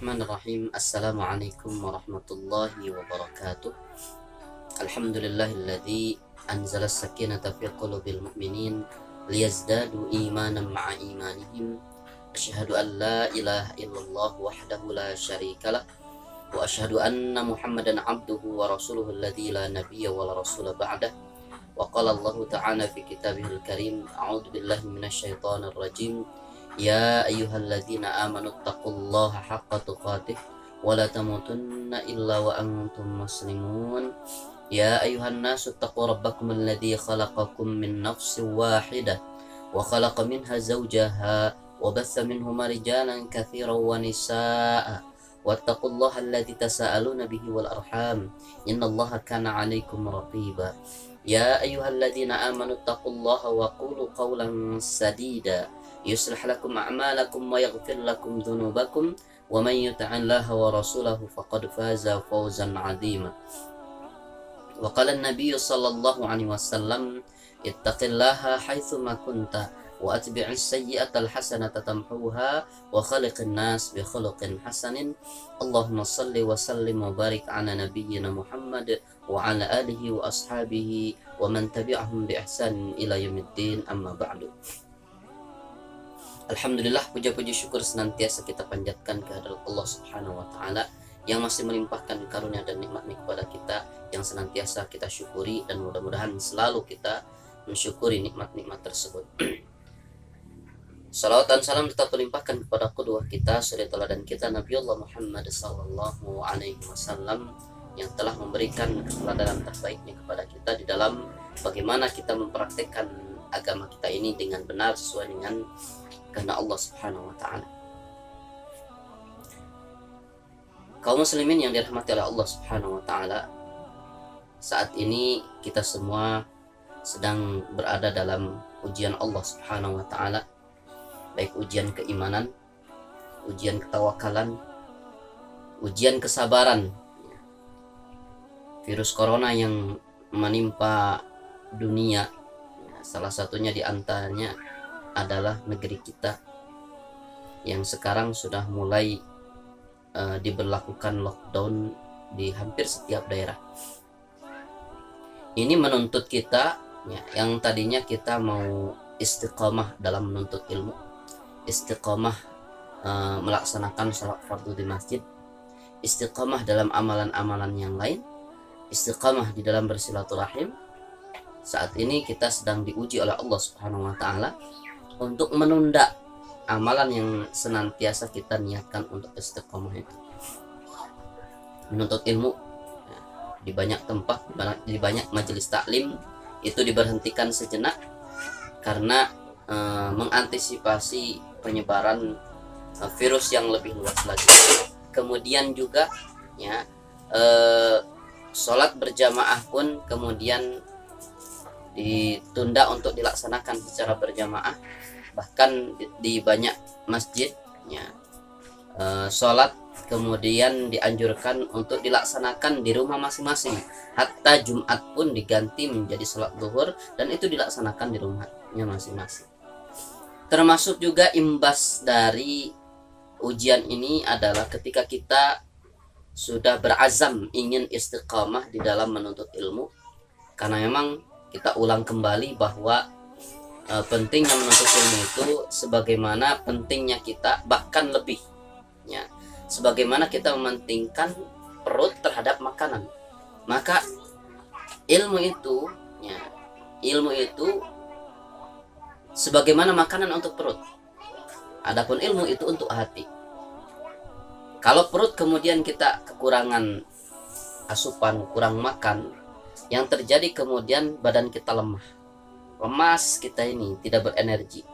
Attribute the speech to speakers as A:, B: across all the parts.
A: Bismillahirrahmanirrahim. Assalamualaikum warahmatullahi wabarakatuh. Alhamdulillahilladzi anzala as-sakinata fi qulubil mu'minin liyazdadu imanan ma'a imanihim. Asyhadu an la ilaha illallah wahdahu la syarikalah wa asyhadu anna Muhammadan abduhu wa rasuluhu alladzi la nabiyya wa la rasula ba'dah. Wa qala Allah ta'ala fi kitabihil karim, a'udzu billahi minasyaitonir rajim. Ya ayyuhalladzina amanu taqullaha haqqa tuqatih wa la tamutunna illa wa antum muslimun. Ya ayyuhan nasu taqu rabbakum alladzi khalaqakum min nafsin wahidah wa khalaqa minha zawjaha wa batha minhuma rijalan katsiran wa nisaa'a wattaqullaha alladzi tasaaluna bihi wal arham innallaha kana 'alaikum raqiba. Ya ayyuhalladzina amanu taqullaha wa qulu qawlan sadida yuslih lakum a'malakum wa yaghfir lakum dhunubakum wa man yuti'illaha wa rasulahu faqad faza fawzan 'azima. Wa qala an-nabiy sallallahu alaihi wasallam ittaqillaha haitsu ma kunta wa atbi'is sayyi'ata al-hasanata tamhuha wa khaliqin nas bi khuluqin hasanin. Allahumma shalli wa sallim wa barik ala nabiyyina Muhammad wa ala alihi wa ashabihi wa man tabi'ahum bi ihsan ila yaumiddin, amma ba'du. Alhamdulillah, puja-puji syukur senantiasa kita panjatkan kehadirat Allah Subhanahu wa taala yang masih melimpahkan karunia dan nikmat-Nya kepada kita, yang senantiasa kita syukuri, dan mudah-mudahan selalu kita mensyukuri nikmat-nikmat tersebut. Salawat dan salam tetap terlimpahkan kepada qudwah kita, suri teladan kita, Nabi Allah Muhammad sallallahu alaihi wasallam, yang telah memberikan keteladanan terbaiknya kepada kita di dalam bagaimana kita mempraktikkan agama kita ini dengan benar sesuai dengan kehendak Allah Subhanahu wa taala. Kaum muslimin yang dirahmati oleh Allah Subhanahu wa taala, saat ini kita semua sedang berada dalam ujian Allah Subhanahu wa taala, baik ujian keimanan, ujian ketawakalan, ujian kesabaran. Virus corona yang menimpa dunia, salah satunya di antaranya adalah negeri kita yang sekarang sudah mulai diberlakukan lockdown di hampir setiap daerah. Ini menuntut kita, yang tadinya kita mau istiqomah dalam menuntut ilmu, istiqomah melaksanakan sholat fardu di masjid, istiqomah dalam amalan-amalan yang lain, istiqomah di dalam bersilaturahim. Saat ini kita sedang diuji oleh Allah Subhanahu wa taala untuk menunda amalan yang senantiasa kita niatkan untuk istiqomah itu. Menuntut ilmu di banyak tempat, di banyak majelis taklim itu diberhentikan sejenak karena mengantisipasi penyebaran virus yang lebih luas lagi. Kemudian juga sholat berjamaah pun kemudian ditunda untuk dilaksanakan secara berjamaah. Bahkan di banyak masjid sholat kemudian dianjurkan untuk dilaksanakan di rumah masing-masing. Hatta Jumat pun diganti menjadi sholat zuhur dan itu dilaksanakan di rumahnya masing-masing. Termasuk juga imbas dari ujian ini adalah ketika kita sudah berazam ingin istiqamah di dalam menuntut ilmu, karena memang kita ulang kembali bahwa pentingnya menuntut ilmu itu sebagaimana pentingnya kita, bahkan lebih, sebagaimana kita mementingkan perut terhadap makanan. Maka ilmu itu sebagaimana makanan untuk perut, adapun ilmu itu untuk hati. Kalau perut kemudian kita kekurangan asupan, kurang makan, yang terjadi kemudian badan kita lemas, kita ini tidak berenergi.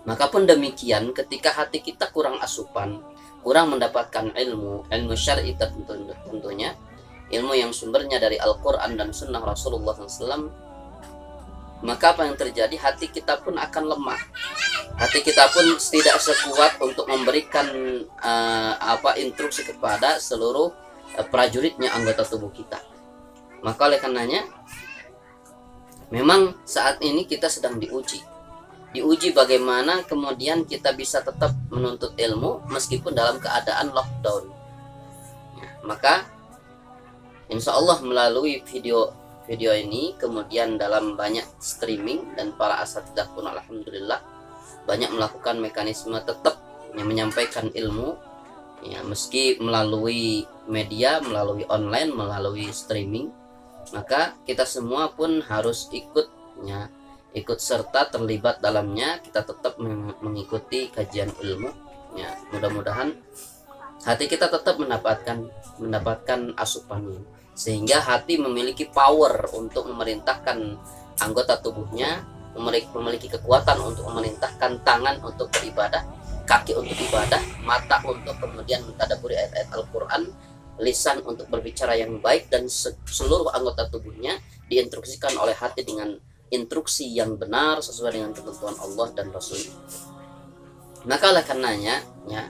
A: Maka pun demikian ketika hati kita kurang asupan, kurang mendapatkan ilmu syar'i tentunya, ilmu yang sumbernya dari Al-Quran dan Sunnah Rasulullah SAW, maka apa yang terjadi? Hati kita pun akan lemah. Hati kita pun tidak sekuat untuk memberikan instruksi kepada seluruh prajuritnya, anggota tubuh kita. Maka oleh karenanya memang saat ini kita sedang diuji diuji bagaimana kemudian kita bisa tetap menuntut ilmu meskipun dalam keadaan lockdown. Maka insya Allah melalui video ini, kemudian dalam banyak streaming, dan para asatidzah pun alhamdulillah banyak melakukan mekanisme tetap yang menyampaikan ilmu, ya, meski melalui media, melalui online, melalui streaming. Maka kita semua pun harus ikut serta terlibat dalamnya. Kita tetap mengikuti kajian ilmu, ya. Mudah-mudahan hati kita tetap mendapatkan asupan, sehingga hati memiliki power untuk memerintahkan anggota tubuhnya, memiliki kekuatan untuk memerintahkan tangan untuk beribadah, kaki untuk ibadah, mata untuk kemudian mentadabburi ayat-ayat Al-Quran, lisan untuk berbicara yang baik, dan seluruh anggota tubuhnya diinstruksikan oleh hati dengan instruksi yang benar sesuai dengan ketentuan Allah dan Rasul. Maka oleh karenanya, ya,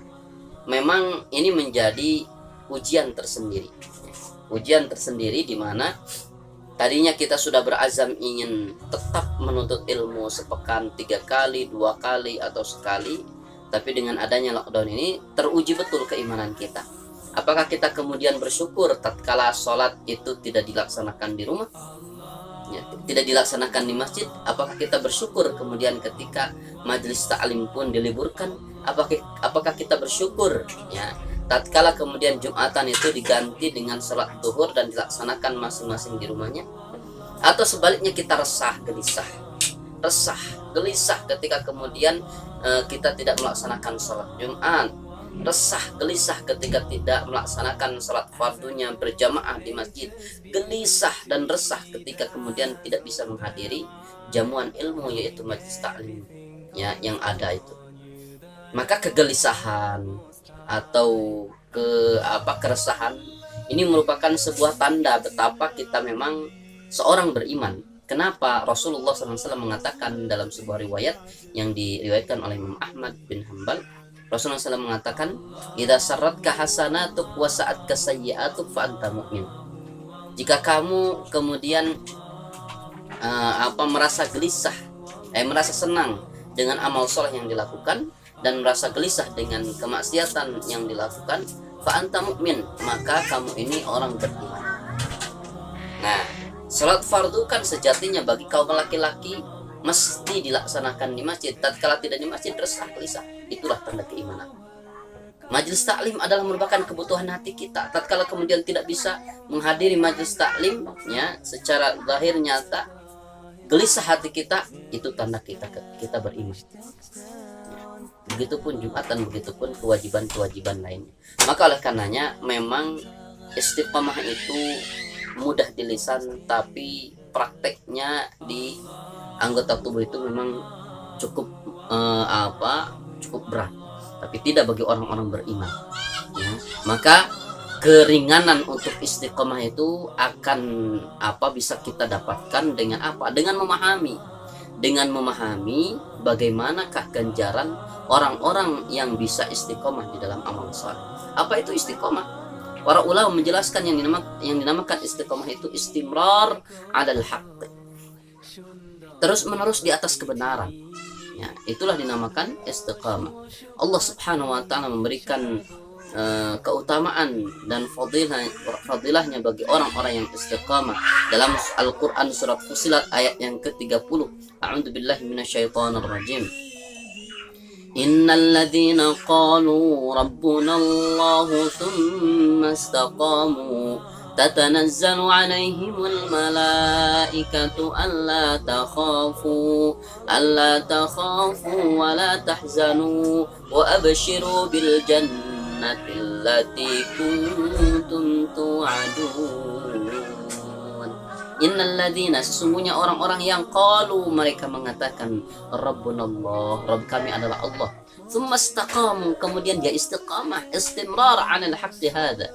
A: memang ini menjadi ujian tersendiri. Ujian tersendiri di mana tadinya kita sudah berazam ingin tetap menuntut ilmu sepekan 3 kali, 2 kali, atau sekali, tapi dengan adanya lockdown ini teruji betul keimanan kita. Apakah kita kemudian bersyukur tatkala sholat itu tidak dilaksanakan di rumah, ya, tidak dilaksanakan di masjid? Apakah kita bersyukur kemudian ketika majelis ta'lim pun diliburkan? Apakah kita bersyukur, ya, tatkala kemudian Jumatan itu diganti dengan sholat zuhur dan dilaksanakan masing-masing di rumahnya? Atau sebaliknya kita resah gelisah ketika kemudian kita tidak melaksanakan sholat Jumat, resah gelisah ketika tidak melaksanakan sholat fardunya berjamaah di masjid, gelisah dan resah ketika kemudian tidak bisa menghadiri jamuan ilmu, yaitu majelis taklim, ya, yang ada itu. Maka kegelisahan atau keresahan ini merupakan sebuah tanda betapa kita memang seorang beriman. Kenapa Rasulullah SAW mengatakan dalam sebuah riwayat yang diriwayatkan oleh Imam Ahmad bin Hanbal, Rasulullah SAW mengatakan, "Idza sarratka hasanatuk wa sa'atka sayyi'atuk fa anta mu'min." Jika kamu kemudian merasa gelisah, merasa senang dengan amal soleh yang dilakukan, dan merasa gelisah dengan kemaksiatan yang dilakukan, fa anta mu'min, maka kamu ini orang beriman. Nah, salat fardu kan sejatinya bagi kaum laki-laki mesti dilaksanakan di masjid. Tatkala tidak di masjid, resah gelisah, itulah tanda keimanan. Majelis taklim adalah merupakan kebutuhan hati kita. Tatkala kemudian tidak bisa menghadiri majelis taklim, ya, secara zahir nyata, gelisah hati kita, itu tanda kita beriman. Begitupun Jumatan, begitupun kewajiban-kewajiban lainnya. Maka oleh karenanya memang istiqomah itu mudah di lisan, tapi prakteknya di anggota tubuh itu memang cukup berat, tapi tidak bagi orang-orang beriman, ya. Maka keringanan untuk istiqomah itu akan bisa kita dapatkan dengan memahami bagaimanakah ganjaran orang-orang yang bisa istiqomah di dalam amal saleh. Apa itu istiqomah? Para ulama menjelaskan yang dinamakan istiqomah itu istimrar 'alal haqq, terus menerus di atas kebenaran, ya, itulah dinamakan istiqamah. Allah Subhanahu wa taala memberikan keutamaan dan fadilahnya bagi orang-orang yang istiqamah dalam Al-Qur'an surat Fussilat ayat yang ke-30. A'udzubillahi minasyaitonir rajim. Innal ladzina qalu rabbuna Allahu tsumma istaqamu tatanazzalu 'alaihimul malaikatu alla takhafu wa la tahzanu wa abshiru bil jannati allati kuntum tu'adun. Innal ladzina, sesungguhnya orang-orang yang qalu, mereka mengatakan Rabbunallah, Rabb kami adalah Allah. Tsumma istaqamu, kemudian dia istiqamah, istimrar 'alal haqqi hadza.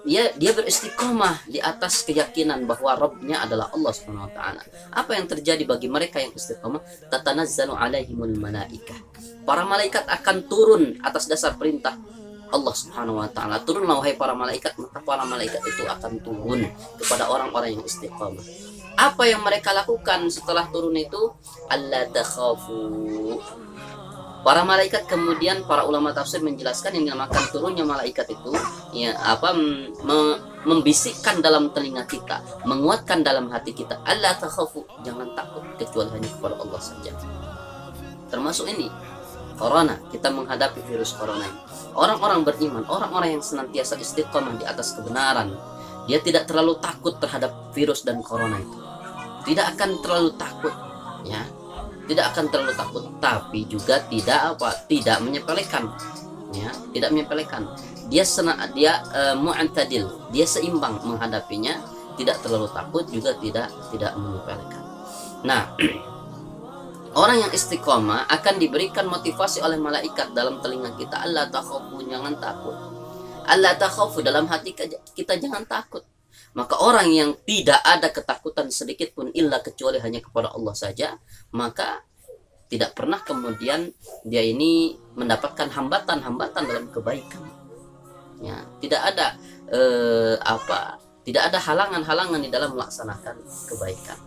A: Dia beristiqamah di atas keyakinan bahwa Rabbnya adalah Allah Subhanahu wa taala. Apa yang terjadi bagi mereka yang istiqamah? Tatanazzalu 'alaihimul malaikah. Para malaikat akan turun atas dasar perintah Allah Subhanahu wa taala. Turunlah wahai para malaikat, maka para malaikat itu akan turun kepada orang-orang yang istiqamah. Apa yang mereka lakukan setelah turun itu? Alla takhafu. Para malaikat kemudian, para ulama tafsir menjelaskan yang dinamakan turunnya malaikat itu ya apa membisikkan dalam telinga kita, menguatkan dalam hati kita, alla takhafu, jangan takut kecuali hanya kepada Allah saja. Termasuk ini corona, kita menghadapi virus corona ini. Orang-orang beriman, orang-orang yang senantiasa istiqomah di atas kebenaran, dia tidak terlalu takut terhadap virus dan corona itu. Tidak akan terlalu takut, ya. Tidak akan terlalu takut, tapi juga tidak menyepelekan, ya, tidak menyepelekan. Dia mu'tadil, dia seimbang menghadapinya, tidak terlalu takut juga tidak menyepelekan. Nah, orang yang istiqomah akan diberikan motivasi oleh malaikat dalam telinga kita, Allah takhafu, jangan takut. Allah takhafu, dalam hati kita jangan takut. Maka orang yang tidak ada ketakutan sedikit pun illa kecuali hanya kepada Allah saja, maka tidak pernah kemudian dia ini mendapatkan hambatan-hambatan dalam kebaikan. Ya, tidak ada tidak ada halangan-halangan di dalam melaksanakan kebaikan.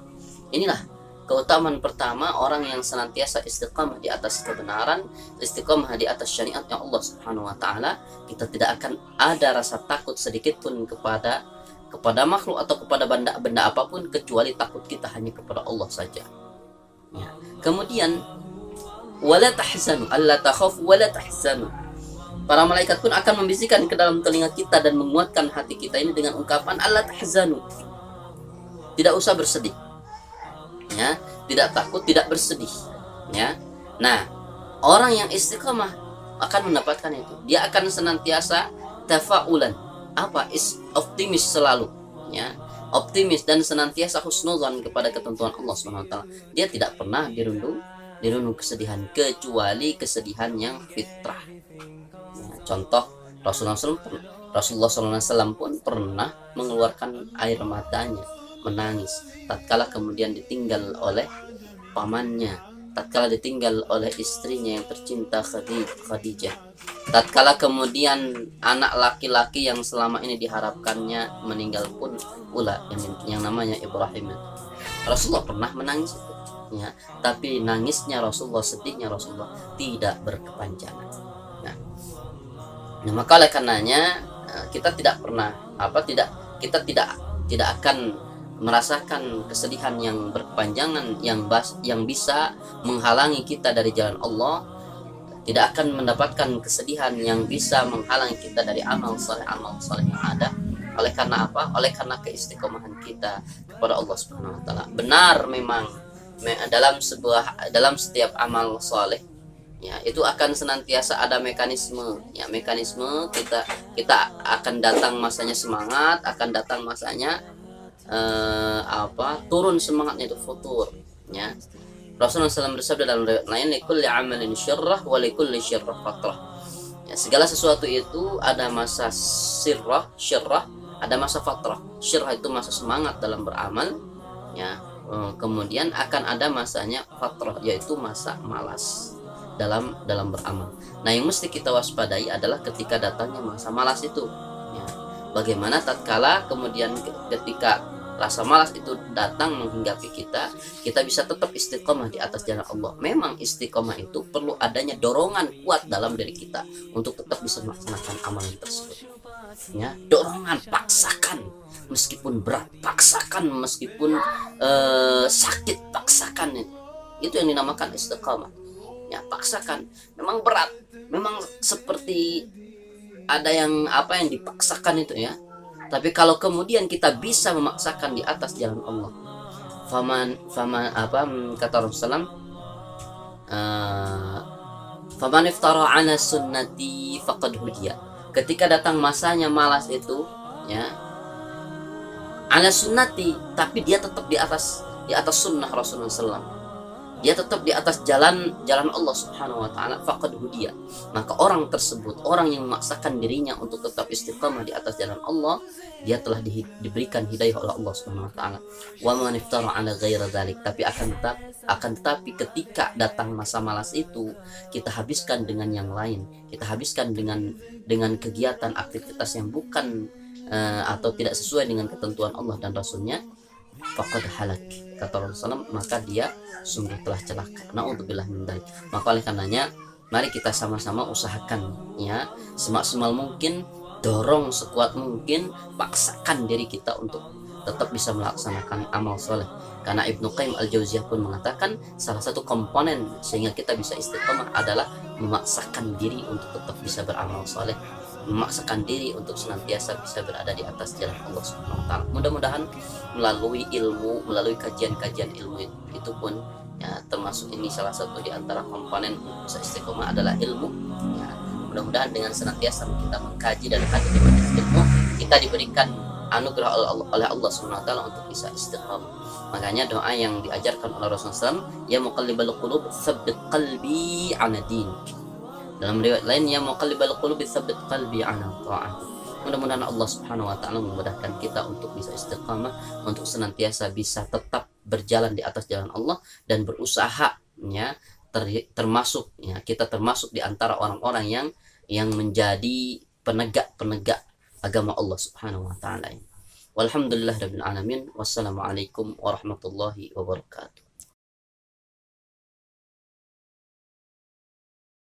A: Inilah keutamaan pertama orang yang senantiasa istiqamah di atas kebenaran, istiqamah di atas syariatnya Allah Subhanahu wa taala. Kita tidak akan ada rasa takut sedikit pun kepada makhluk atau kepada benda apapun, kecuali takut kita hanya kepada Allah saja. Ya. Kemudian wala tahzanu, alla takhafu wala tahzanu. Para malaikat pun akan membisikkan ke dalam telinga kita dan menguatkan hati kita ini dengan ungkapan alla tahzanu. Tidak usah bersedih. Ya, tidak takut, tidak bersedih, ya. Nah, orang yang istiqamah akan mendapatkan itu. Dia akan senantiasa tafaulan, optimis selalu, ya. Optimis dan senantiasa husnuzan kepada ketentuan Allah Subhanahu wa taala. Dia tidak pernah dirundung kesedihan, kecuali kesedihan yang fitrah. Ya, contoh Rasulullah SAW pun pernah mengeluarkan air matanya, menangis tatkala kemudian ditinggal oleh pamannya, tatkala ditinggal oleh istrinya yang tercinta Khadijah, tatkala kemudian anak laki-laki yang selama ini diharapkannya meninggal pun pula, yang namanya Ibrahim. Rasulullah pernah menangis itu, ya, tapi nangisnya Rasulullah, sedihnya Rasulullah tidak berkepanjangan. Nah, maka oleh karenanya kita tidak pernah kita tidak akan merasakan kesedihan yang berkepanjangan yang bisa menghalangi kita dari jalan Allah, tidak akan mendapatkan kesedihan yang bisa menghalangi kita dari amal saleh yang ada. Oleh karena apa? Oleh karena keistiqomahan kita kepada Allah Subhanahu wa taala. Benar, memang dalam setiap amal saleh, ya, itu akan senantiasa ada mekanisme kita akan datang masanya semangat, akan datang masanya turun semangatnya, itu futur, ya. Rasulullah SAW bersabda dalam riwayat lain, likulli amalin syirrah wa likulli syirrah fatrah. Ya, segala sesuatu itu ada masa syirrah, ada masa fatrah. Syirrah itu masa semangat dalam beramal, ya. Kemudian akan ada masanya fatrah, yaitu masa malas dalam beramal. Nah, yang mesti kita waspadai adalah ketika datangnya masa malas itu, ya. Bagaimana tatkala kemudian ketika rasa malas itu datang menghinggapi kita bisa tetap istiqomah di atas jalan Allah. Memang istiqomah itu perlu adanya dorongan kuat dalam diri kita untuk tetap bisa melaksanakan amalan tersebut, ya. Dorongan, paksakan meskipun berat, paksakan meskipun sakit, paksakan. Itu yang dinamakan istiqomah, ya. Paksakan, memang berat, memang seperti ada yang dipaksakan itu, ya. Tapi kalau kemudian kita bisa memaksakan di atas jalan Allah, kata Rasulullah, faman iftara ala sunnati faqad hudiya. Ketika datang masanya malas itu, ya, ala sunnati, tapi dia tetap di atas sunnah Rasulullah SAW, dia tetap di atas jalan Allah Subhanahu wa taala, faqad hudiya. Maka orang tersebut, orang yang memaksakan dirinya untuk tetap istiqamah di atas jalan Allah, dia telah diberikan hidayah oleh Allah Subhanahu wa taala. Wa man iftara ala ghairi dzalik, tapi akan tetapi ketika datang masa malas itu, kita habiskan dengan yang lain. Kita habiskan dengan kegiatan aktivitas yang bukan atau tidak sesuai dengan ketentuan Allah dan Rasulnya. faqad halak, kata Rasulullah, maka dia sungguh telah celaka. Naudzubillah min dzalik. Maka oleh karenanya mari kita sama-sama usahakan ya, semaksimal mungkin, dorong sekuat mungkin, paksakan diri kita untuk tetap bisa melaksanakan amal soleh. Karena Ibnu Qayyim al-Jauziyah pun mengatakan salah satu komponen sehingga kita bisa istiqomah adalah memaksakan diri untuk tetap bisa beramal soleh, memaksakan diri untuk senantiasa bisa berada di atas jalan Allah Subhanahu wa taala. Mudah-mudahan melalui ilmu, melalui kajian-kajian ilmu itu pun ya, termasuk ini salah satu di antara komponen bisa istiqomah adalah ilmu. Ya, mudah-mudahan dengan senantiasa kita mengkaji dan hadir di majelis ilmu, kita diberikan anugerah oleh Allah Subhanahu wa taala untuk bisa istiqomah. Makanya doa yang diajarkan oleh Rasulullah SAW, ya muqallibal qulub tsabbit qalbi 'ala dinik. Dalam riwayat lain, ya muqallibal qulubi tsabbit qalbi 'ala ta'atik. Mudah-mudahan Allah Subhanahu wa taala memudahkan kita untuk bisa istiqamah, untuk senantiasa bisa tetap berjalan di atas jalan Allah dan berusaha ya, termasuk ya, kita termasuk di antara orang-orang yang menjadi penegak agama Allah Subhanahu wa taala. Walhamdulillahirabbil alamin. Wassalamualaikum warahmatullahi wabarakatuh.